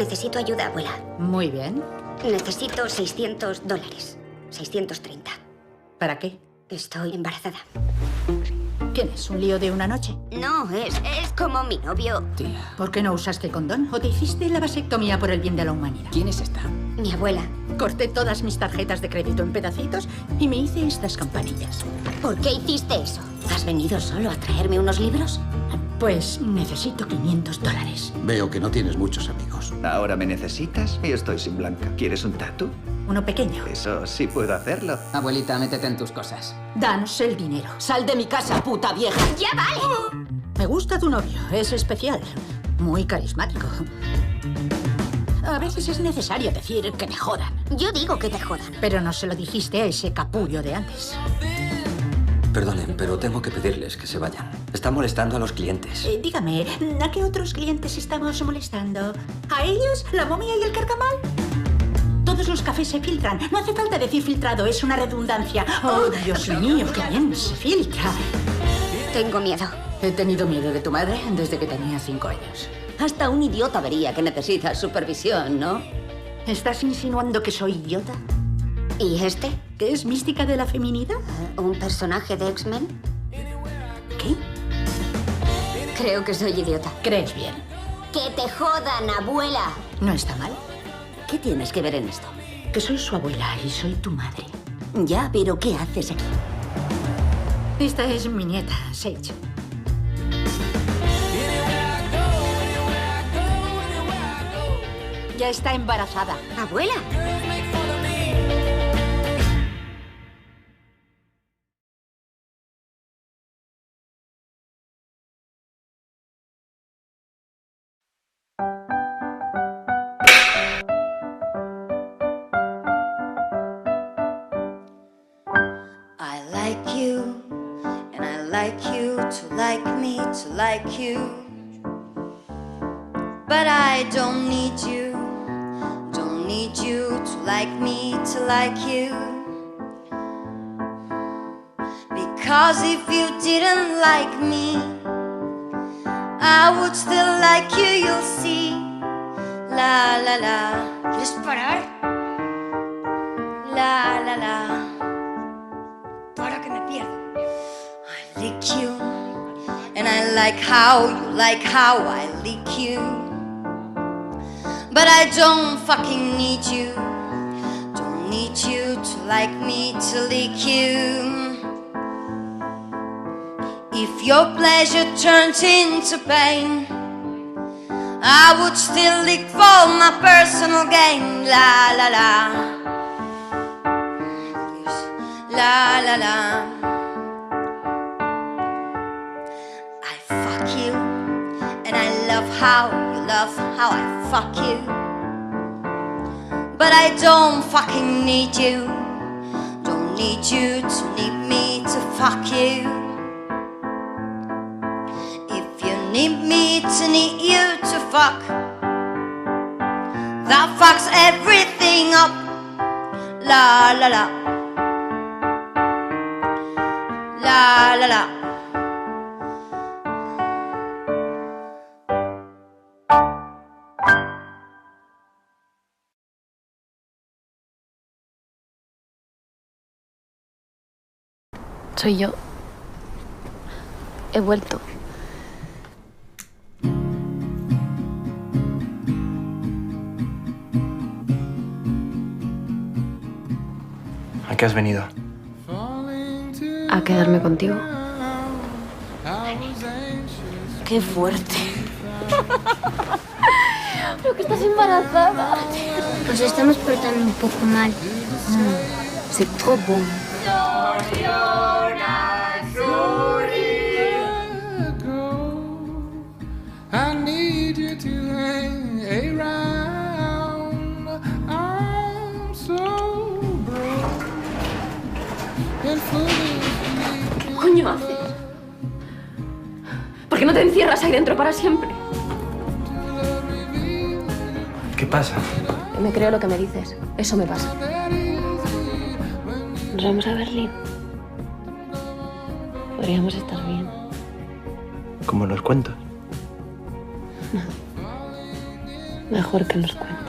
Necesito ayuda, abuela. Muy bien. Necesito $600. 630. ¿Para qué? Estoy embarazada. ¿Tienes un lío de una noche? No, es como mi novio. Tía, ¿Por qué no usaste condón? ¿O te hiciste la vasectomía por el bien de la humanidad? ¿quién es esta? Mi abuela. Corté todas mis tarjetas de crédito en pedacitos y me hice estas campanillas. ¿Por qué hiciste eso? ¿Has venido solo a traerme unos libros? Pues necesito $500. Veo que no tienes muchos amigos. Ahora me necesitas y estoy sin Blanca. ¿Quieres un tatu? Uno pequeño. Eso sí puedo hacerlo. Abuelita, métete en tus cosas. Danos el dinero. ¡Sal de mi casa, puta vieja! ¡Ya vale! Me gusta tu novio. Es especial. Muy carismático. A veces es necesario decir que me jodan. Yo digo que te jodan. Pero no se lo dijiste a ese capullo de antes. Perdonen, pero tengo que pedirles que se vayan. Está molestando a los clientes. Dígame, ¿a qué otros clientes estamos molestando? ¿A ellos? ¿La momia y el carcamal? Todos los cafés se filtran. No hace falta decir filtrado, es una redundancia. ¡Oh, Dios mío, qué bien se filtra! Tengo miedo. He tenido miedo de tu madre desde que tenía 5 años. Hasta un idiota vería que necesitas supervisión, ¿no? ¿Estás insinuando que soy idiota? ¿Y este? ¿Que es mística de la feminidad? ¿Un personaje de X-Men? ¿Qué? Creo que soy idiota. ¿Crees bien? ¡Que te jodan, abuela! ¿No está mal? ¿Qué tienes que ver en esto? Que soy su abuela y soy tu madre. Ya, pero ¿qué haces aquí? Esta es mi nieta, Sage. Ya está embarazada. ¡Abuela! I like you, and I like you to like me to like you. But I don't need you to like me to like you. Because if you didn't like me, I would still like you, you'll see. La la la. ¿Quieres parar? La la la. Para que me pierdo. I lick you, and I like how you like how I lick you. But I don't fucking need you. Don't need you to like me to lick you. If your pleasure turns into pain, I would still lick for my personal gain. La la la. La la la. I fuck you, and I love how you love how I fuck you. But I don't fucking need you. Don't need you to need me to fuck you. If you need me to need you to fuck, that fucks everything up. La la la. La la la. Soy yo. He vuelto. ¿A qué has venido? A quedarme contigo. Qué fuerte. Pero que estás embarazada. Nos estamos portando un poco mal. C'est trop bon. I need you to hang around. I'm so broke and foolish. ¿Qué coño haces? ¿Por qué no te encierras ahí dentro para siempre? ¿Qué pasa? Yo me creo lo que me dices. Eso me pasa. ¿Nos vamos a Berlín? Podríamos estar bien. ¿Cómo los cuentos? Mejor que nos cuente.